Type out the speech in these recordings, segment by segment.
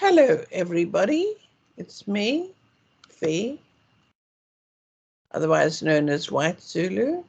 Hello, everybody. It's me, Fee, otherwise known as White Zulu,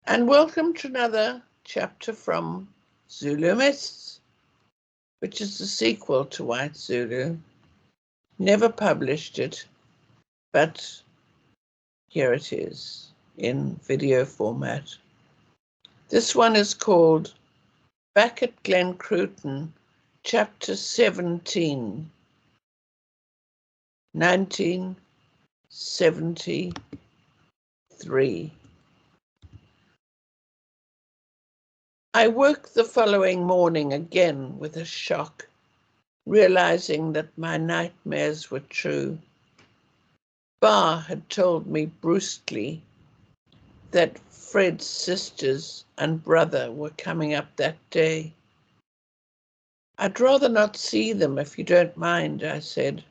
and welcome to another chapter from Zulu Mists, which is the sequel to White Zulu. Never published it, but here it is in video format. This one is called Back at Gelncruitten, Chapter 17, 1973. I woke the following morning again with a shock, realizing that my nightmares were true. Ba had told me brusquely that Fred's sisters and brother were coming up that day. I'd rather not see them if you don't mind, I said,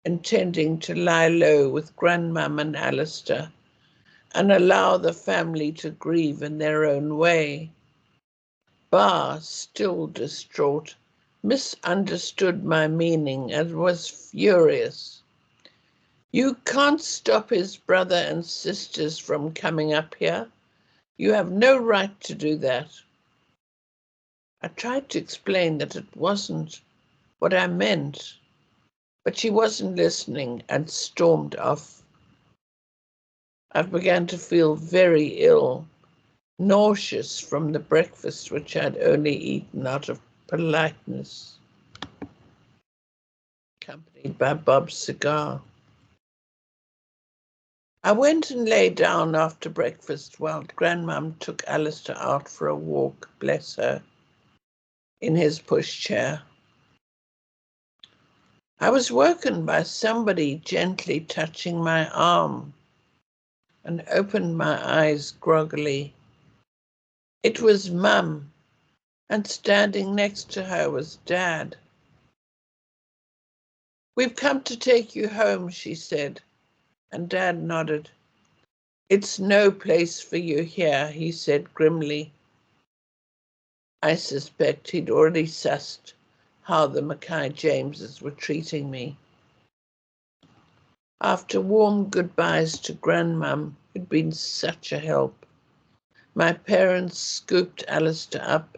intending to lie low with Grandmum and Alistair and allow the family to grieve in their own way. Ba, still distraught, misunderstood my meaning and was furious. You can't stop his brother and sisters from coming up here. You have no right to do that. I tried to explain that it wasn't what I meant, but she wasn't listening and stormed off. I began to feel very ill, nauseous from the breakfast which I'd only eaten out of politeness, accompanied by Bob's cigar. I went and lay down after breakfast while Grandmum took Alistair out for a walk, bless her, in his pushchair. I was woken by somebody gently touching my arm and opened my eyes groggily. It was Mum, and standing next to her was Dad. We've come to take you home, she said, and Dad nodded. It's no place for you here, he said grimly. I suspect he'd already sussed how the Mackay Jameses were treating me. After warm goodbyes to Grandmum, who'd been such a help, my parents scooped Alistair up.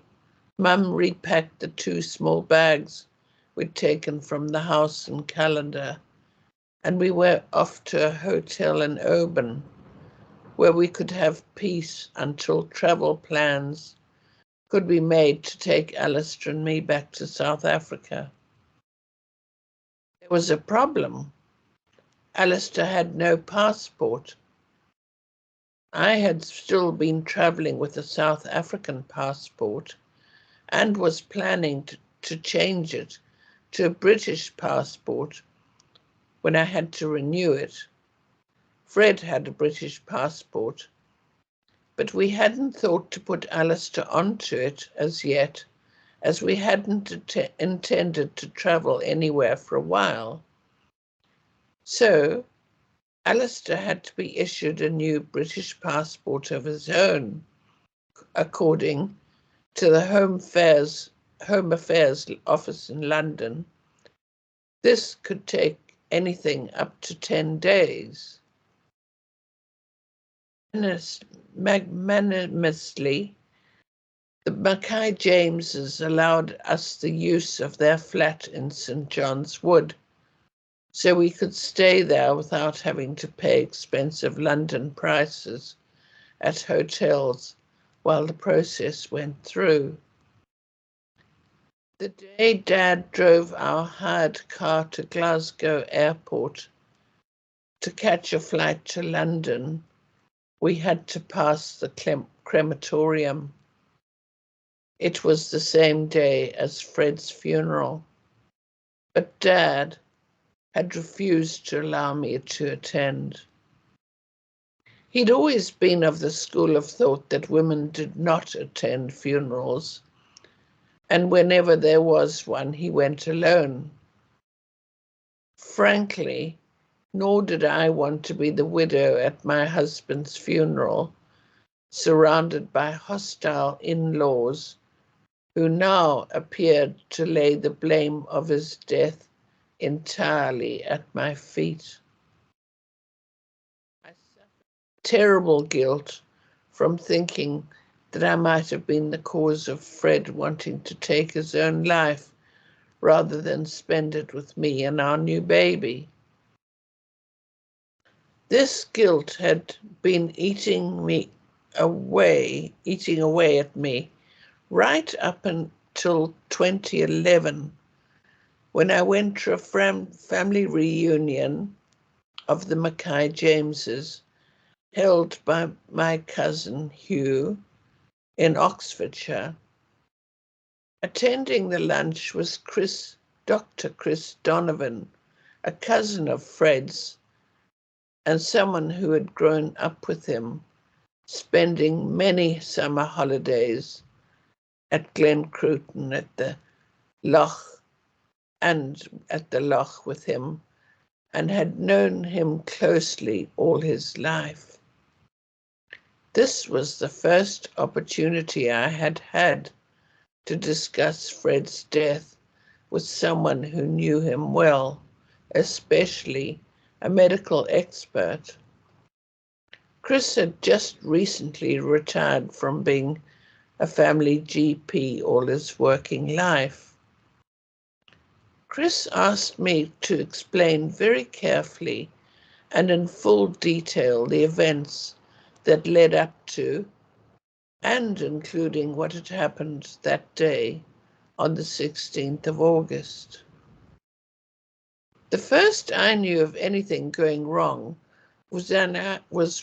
Mum repacked the 2 small bags we'd taken from the house and calendar, and we were off to a hotel in Oban, where we could have peace until travel plans could be made to take Alistair and me back to South Africa. There was a problem. Alistair had no passport. I had still been travelling with a South African passport and was planning to change it to a British passport when I had to renew it. Fred had a British passport, but we hadn't thought to put Alistair onto it as yet, as we hadn't intended to travel anywhere for a while. So Alistair had to be issued a new British passport of his own, according to the Home Affairs Office in London. This could take anything up to 10 days. Magnanimously, the Mackay Jameses allowed us the use of their flat in St. John's Wood, so we could stay there without having to pay expensive London prices at hotels while the process went through. The day Dad drove our hired car to Glasgow Airport to catch a flight to London, we had to pass the crematorium. It was the same day as Fred's funeral, but Dad had refused to allow me to attend. He'd always been of the school of thought that women did not attend funerals, and whenever there was one, he went alone. Frankly, nor did I want to be the widow at my husband's funeral, surrounded by hostile in-laws who now appeared to lay the blame of his death entirely at my feet. I suffered terrible guilt from thinking that I might have been the cause of Fred wanting to take his own life rather than spend it with me and our new baby. This guilt had been eating away at me right up until 2011, when I went to a family reunion of the Mackay Jameses, held by my cousin Hugh in Oxfordshire. Attending the lunch was Dr. Chris Donovan, a cousin of Fred's and someone who had grown up with him, spending many summer holidays at Gelncruitten at the loch with him, and had known him closely all his life. This was the first opportunity I had had to discuss Fred's death with someone who knew him well, especially a medical expert. Chris had just recently retired from being a family GP all his working life. Chris asked me to explain very carefully and in full detail the events that led up to and including what had happened that day on the 16th of August. The first I knew of anything going wrong was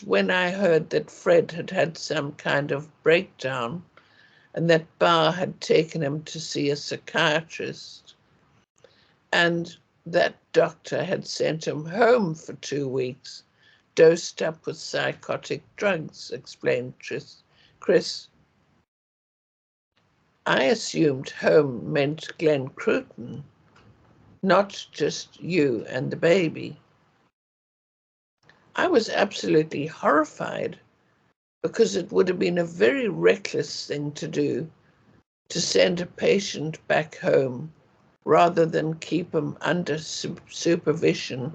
when I heard that Fred had had some kind of breakdown and that Bar had taken him to see a psychiatrist and that doctor had sent him home for 2 weeks, dosed up with psychotic drugs, explained Chris. I assumed home meant Gelncruitten, not just you and the baby. I was absolutely horrified because it would have been a very reckless thing to do to send a patient back home rather than keep him under supervision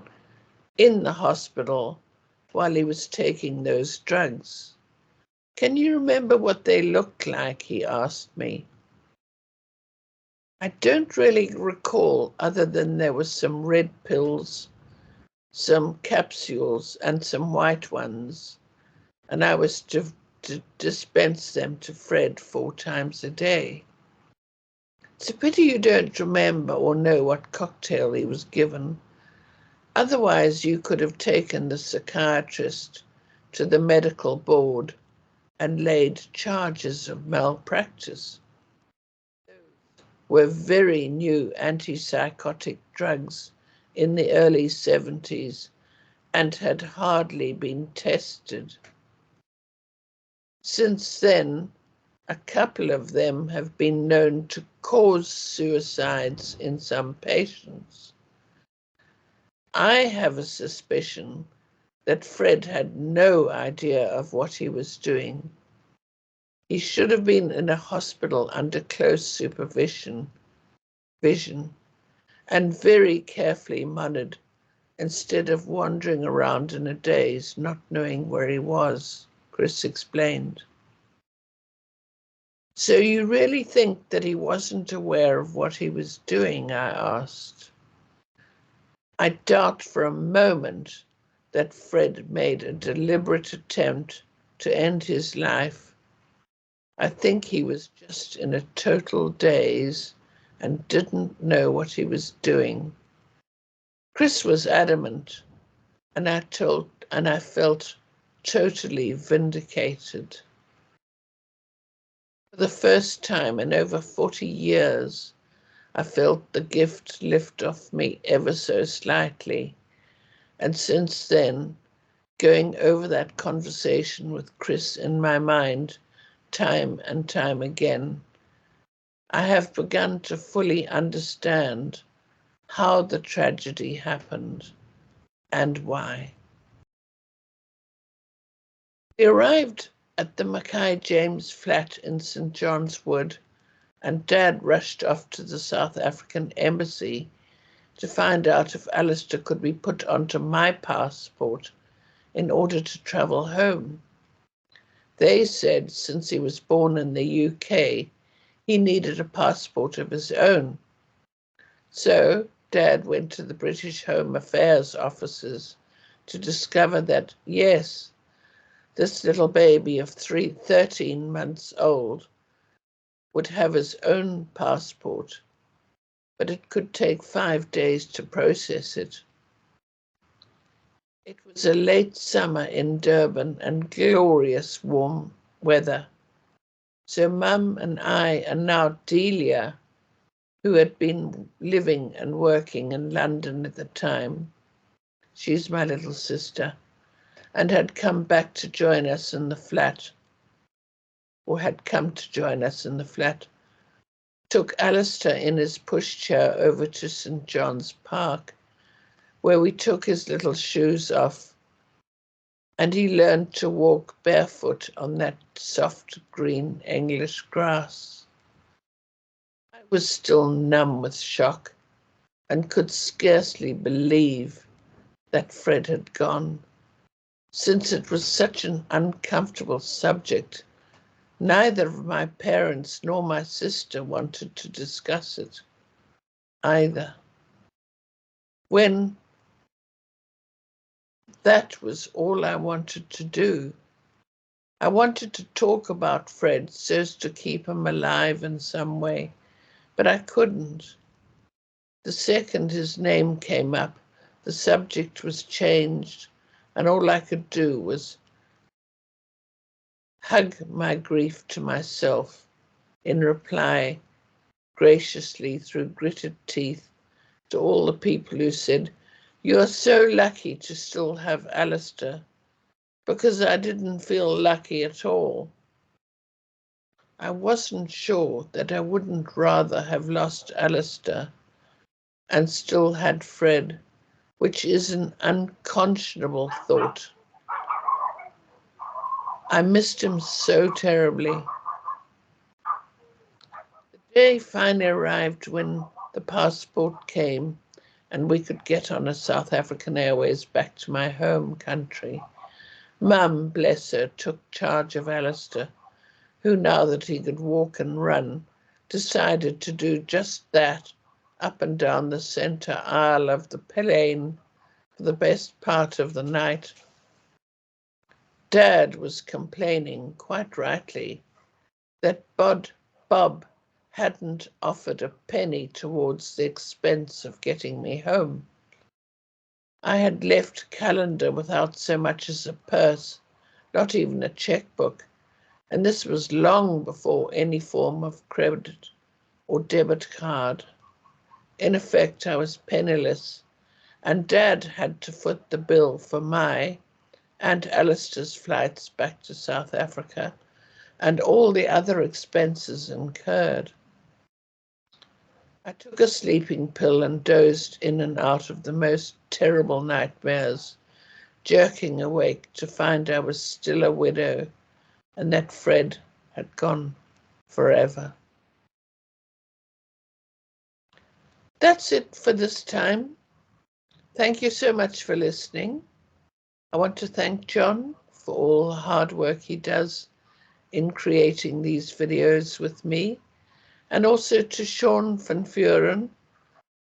in the hospital while he was taking those drugs. Can you remember what they looked like? He asked me. I don't really recall, other than there was some red pills, some capsules and some white ones, and I was to dispense them to Fred 4 times a day. It's a pity you don't remember or know what cocktail he was given. Otherwise, you could have taken the psychiatrist to the medical board and laid charges of malpractice. Those were very new antipsychotic drugs in the early 70s and had hardly been tested. Since then, a couple of them have been known to cause suicides in some patients. I have a suspicion that Fred had no idea of what he was doing. He should have been in a hospital under close supervision and very carefully monitored instead of wandering around in a daze, not knowing where he was, Chris explained. So you really think that he wasn't aware of what he was doing? I asked. I doubt for a moment that Fred made a deliberate attempt to end his life. I think he was just in a total daze and didn't know what he was doing. Chris was adamant, and I felt totally vindicated. For the first time in over 40 years, I felt the gift lift off me ever so slightly. And since then, going over that conversation with Chris in my mind, time and time again, I have begun to fully understand how the tragedy happened and why. We arrived at the Mackay James flat in St. John's Wood and Dad rushed off to the South African embassy to find out if Alistair could be put onto my passport in order to travel home. They said since he was born in the UK, he needed a passport of his own. So Dad went to the British Home Affairs offices to discover that, yes, this little baby of 13 months old would have his own passport, but it could take 5 days to process it. It was a late summer in Durban and glorious warm weather. So Mum and I and now Delia, who had been living and working in London at the time, she's my little sister, and had come back to join us in the flat, or had come to join us in the flat, took Alistair in his pushchair over to St. John's Park, where we took his little shoes off, and he learned to walk barefoot on that soft green English grass. I was still numb with shock and could scarcely believe that Fred had gone, since it was such an uncomfortable subject. Neither of my parents nor my sister wanted to discuss it either. When that was all I wanted to do. I wanted to talk about Fred so as to keep him alive in some way, but I couldn't. The second his name came up, the subject was changed, and all I could do was hug my grief to myself in reply graciously through gritted teeth to all the people who said, "You're so lucky to still have Alistair," because I didn't feel lucky at all. I wasn't sure that I wouldn't rather have lost Alistair and still had Fred, which is an unconscionable thought. I missed him so terribly. The day finally arrived when the passport came and we could get on a South African Airways back to my home country. Mum, bless her, took charge of Alistair, who, now that he could walk and run, decided to do just that up and down the centre aisle of the plane for the best part of the night. Dad was complaining, quite rightly, that Bob hadn't offered a penny towards the expense of getting me home. I had left Calendar without so much as a purse, not even a checkbook, and this was long before any form of credit or debit card. In effect, I was penniless, and Dad had to foot the bill for my and Alistair's flights back to South Africa and all the other expenses incurred. I took a sleeping pill and dozed in and out of the most terrible nightmares, jerking awake to find I was still a widow and that Fred had gone forever. That's it for this time. Thank you so much for listening. I want to thank John for all the hard work he does in creating these videos with me, and also to Sean van Vuren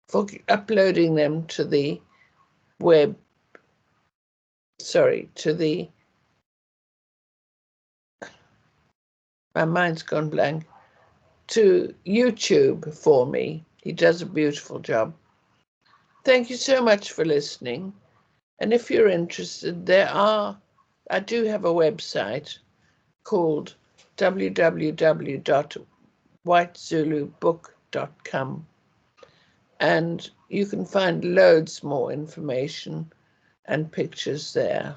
for uploading them to the web, my mind's gone blank, to YouTube for me. He does a beautiful job. Thank you so much for listening. And if you're interested, I do have a website called www.whitezulubook.com, and you can find loads more information and pictures there.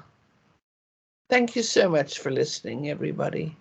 Thank you so much for listening, everybody.